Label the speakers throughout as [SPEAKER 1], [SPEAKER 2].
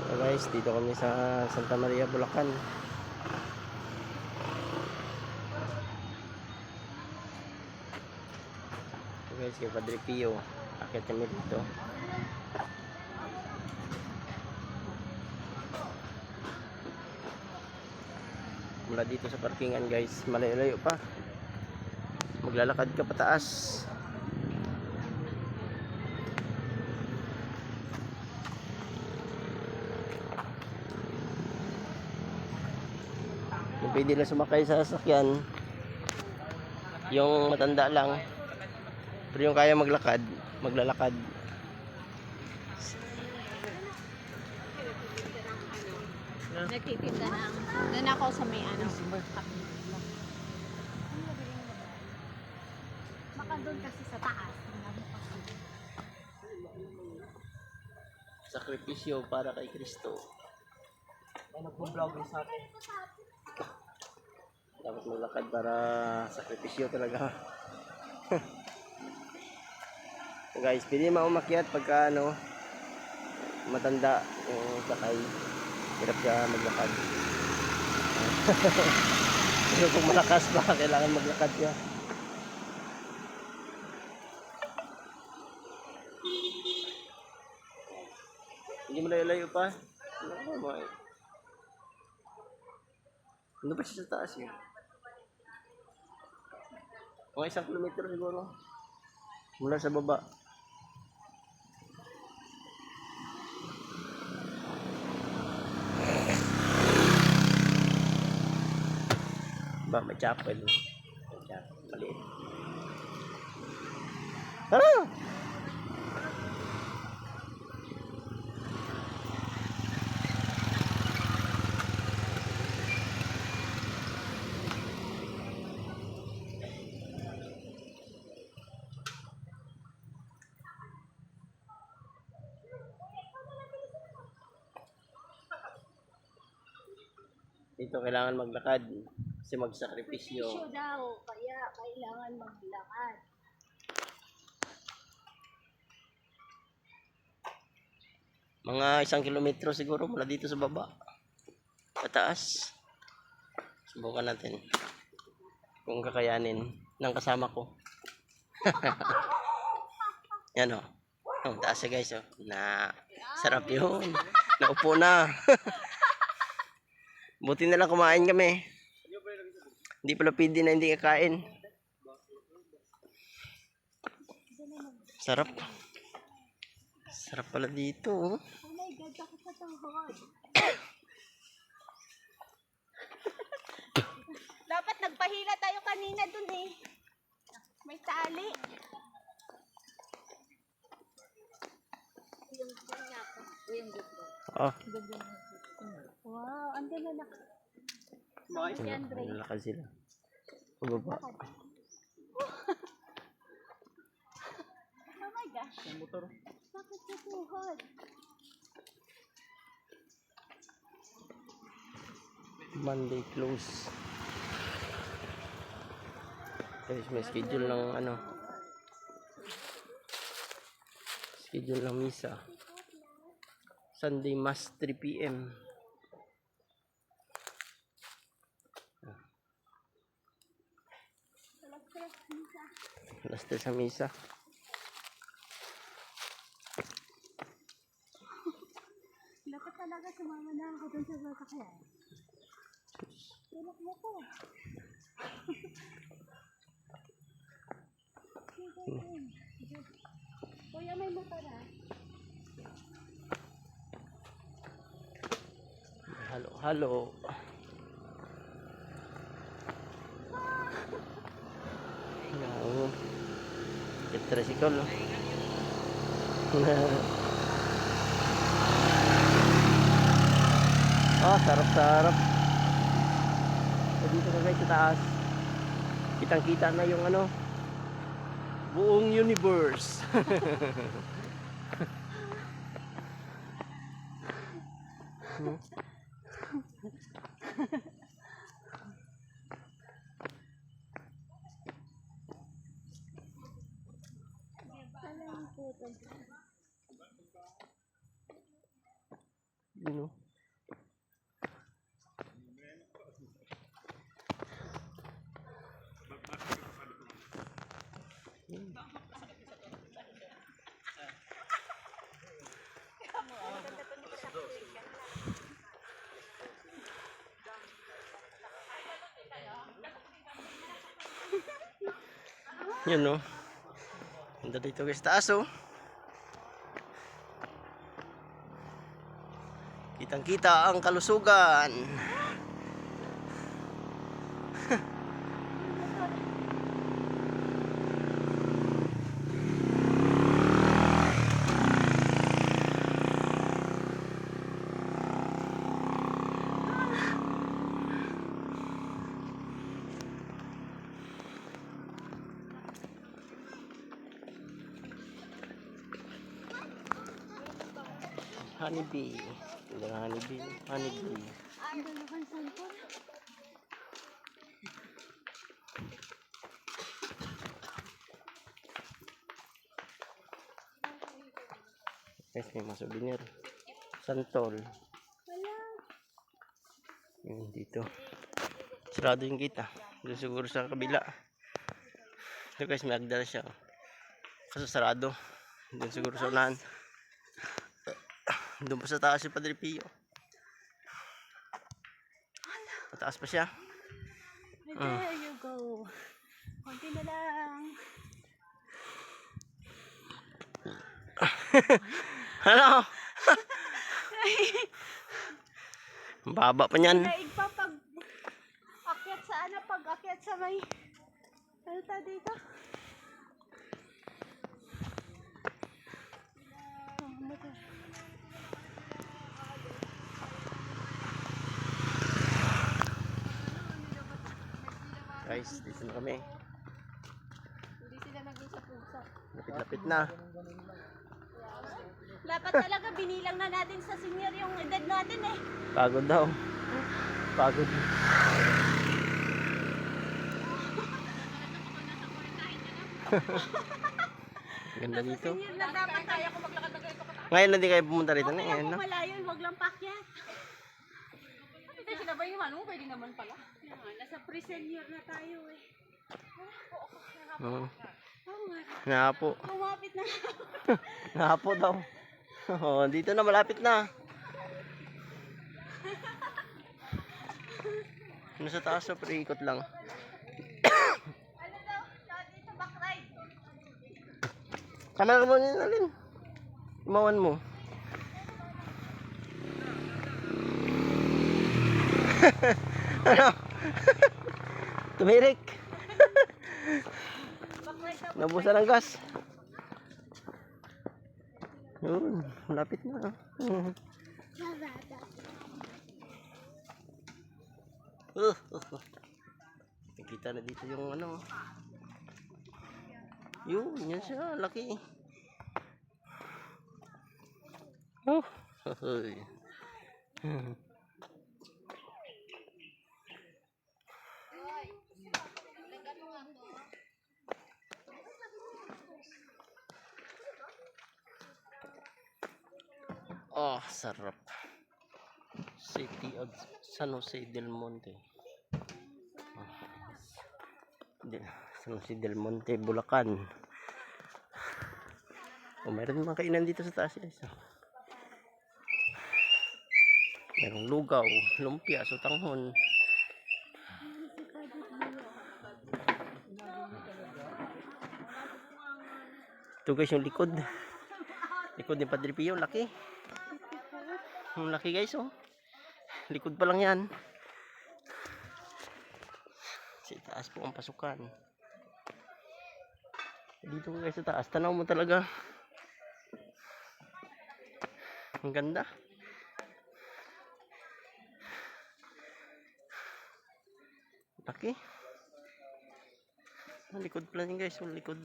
[SPEAKER 1] So guys, dito kami sa Santa Maria, Bulacan. So guys, kay Padre Pio, akit kami dito. Mula dito sa parkingan guys, malayo-layo pa. Maglalakad ka pataas. Kung pwede lang sumakay sa sasakyan, yung matanda lang. Pero yung kaya maglakad, maglalakad.
[SPEAKER 2] Nagtitinda ng doon ako sa may ano. Baka doon kasi sa taas.
[SPEAKER 1] Sakripisyo para kay Kristo. Ano po vlog sa atin? Dapat maglakad para sakripisyo talaga. So guys, pwede maumakyat pagka ano, matanda yung sakay. Hirap siya maglakad. Pero kung malakas pa, kailangan maglakad siya. Hindi mo layo pa. Ano ba siya sa taas yun? Mga 1 kilometro siguro. Mula sa baba. Ba, may chapel. May chapel. Maliit. Tara! Dito kailangan maglakad kasi magsakripisyo.
[SPEAKER 2] Sakripisyo daw, kaya kailangan maglakad.
[SPEAKER 1] Mga 1 kilometro siguro mula dito sa baba. Pataas. Subukan natin. Kung kakayanin ng kasama ko. Yan o. Ang taas siya guys o. Na sarap yun. Naupo na. Buti na lang kumain kami. Hindi pala pwede na hindi kakain. Sarap. Sarap pala dito.
[SPEAKER 2] Oh my God, takot sa tuhod. Dapat nagpahila tayo kanina dun eh. May tali.
[SPEAKER 1] Oh.
[SPEAKER 2] Wow, andun na nak.
[SPEAKER 1] Nalakad sila. Pababa.
[SPEAKER 2] Oh my gosh. Bakit sa tuhod?
[SPEAKER 1] Monday close. Guys, may schedule ng ano. Schedule ng misa. Sunday Mass 3 PM. Alas 3 sa misa.
[SPEAKER 2] Dapat talaga sumama na ako dun sa sasakyan. Tulak mo ko. Kuya, may motor ha?
[SPEAKER 1] Halo. Wow. Tricycle. Oh, sarap-sarap. So, dito ka guys sa taas. Kitang-kita na yung ano, buong universe. Yun no. Ganda dito guys, taas oh. Kitang kita ang kalusugan. Honeybee. Ganda ng honeybee. Honeybee.
[SPEAKER 2] Ang dalawang cellphone.
[SPEAKER 1] Guys, may mga souvenir. Santol.
[SPEAKER 2] Wala.
[SPEAKER 1] Yun dito. Sarado yung kita. Doon siguro sa kabila. Ito guys, may agdala siya. Kaso sarado. Doon siguro sa unahan. Doon pa sa taas yung Padre Pio. Mataas pa siya.
[SPEAKER 2] There you go. Konti na lang.
[SPEAKER 1] Ano? Ang baba pa niyan.
[SPEAKER 2] Naig pa pag akyat sa ano, pag akyat sa may ano ta dito? Oh, motor.
[SPEAKER 1] Guys, dito na kami.
[SPEAKER 2] Hindi sila nag-usap-usap.
[SPEAKER 1] Lapit-lapit na.
[SPEAKER 2] Dapat talaga binilang na natin sa senior yung edad natin eh.
[SPEAKER 1] Pagod daw. Pagod. Ganda dito.
[SPEAKER 2] Senior na dapat kaya ko maglakad na ganito kataas.
[SPEAKER 1] Ngayon hindi kayo pumunta rito na.
[SPEAKER 2] Okay
[SPEAKER 1] Ngayon
[SPEAKER 2] lang
[SPEAKER 1] na.
[SPEAKER 2] kung malayo, wag lang pakyat.
[SPEAKER 3] Hindi sinabay naman mo, pwede naman pala.
[SPEAKER 2] Nasa pre-senior na tayo eh.
[SPEAKER 1] Oo.
[SPEAKER 2] Oo nga.
[SPEAKER 1] Nahapo.
[SPEAKER 2] Kumapit na.
[SPEAKER 1] Nahapo daw. Oh, dito na malapit na. Nasa taas na ikot lang.
[SPEAKER 2] Ano daw? Dito backride.
[SPEAKER 1] Kamera mo niya alin. Imawan mo. Ano? Tumirik.
[SPEAKER 2] Backride daw.
[SPEAKER 1] Nabusan ng gas. Yun, malapit na.
[SPEAKER 2] Nagada.
[SPEAKER 1] Nakita na dito yung ano. Yun, yan siya, laki. Oh, hoy. Oh, sarap. City of San Jose del Monte. San Jose del Monte, Bulacan. Oh, meron mga kainan dito sa taas. Guys. Merong lugaw, lumpia, sotanghon. Ito guys yung likod. Likod ni Padre Pio, laki. Ang laki guys oh. Likod pa lang yan. Sa taas po ang pasukan. Dito guys sa taas, tanaw mo talaga. Ang ganda. Laki. Ang likod pala niya guys, ang likod.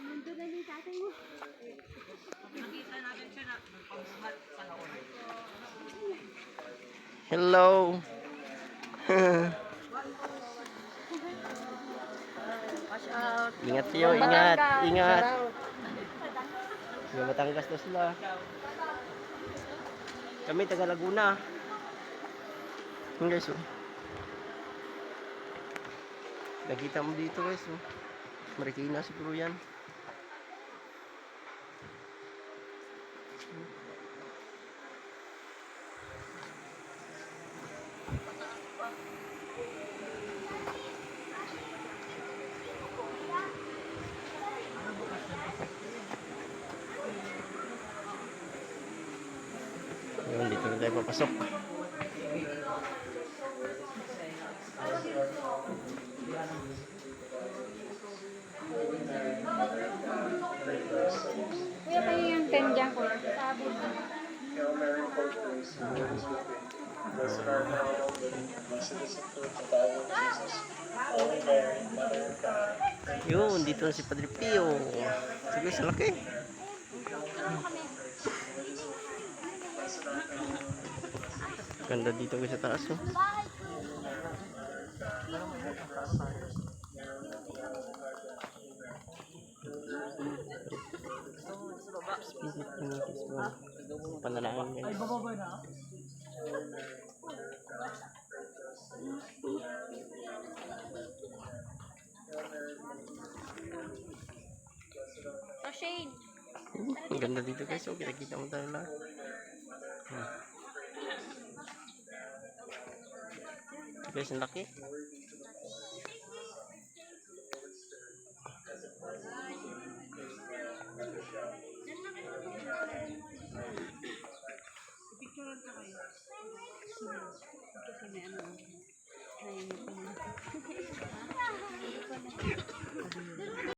[SPEAKER 2] Nandun na yung tatay mo.
[SPEAKER 3] Nakita natin siya na pagbuhat sa laon.
[SPEAKER 1] Hello.
[SPEAKER 3] Watch out.
[SPEAKER 1] Ingat kayo, ingat, ingat. Yung Batangas na sila. Kami taga Laguna. Yung guys oh. Nakita mo dito guys oh. Marikina siguro yan. Yun, dito na tayo papasok.
[SPEAKER 2] Kuya, kayo yung 10 dyan, kuya. Sabi mo.
[SPEAKER 1] Yun, dito na si Padre Pio. Sige, sa laki. Ganda dito guys sa taas. Oh. Spirit communities mo. Panalangin guys.
[SPEAKER 2] Oh, Shane.
[SPEAKER 1] Ang ganda dito guys. Oh, kita mo tayo lahat. Guys, ang laki.
[SPEAKER 3] Picturean ka kayo. Kasi may ano.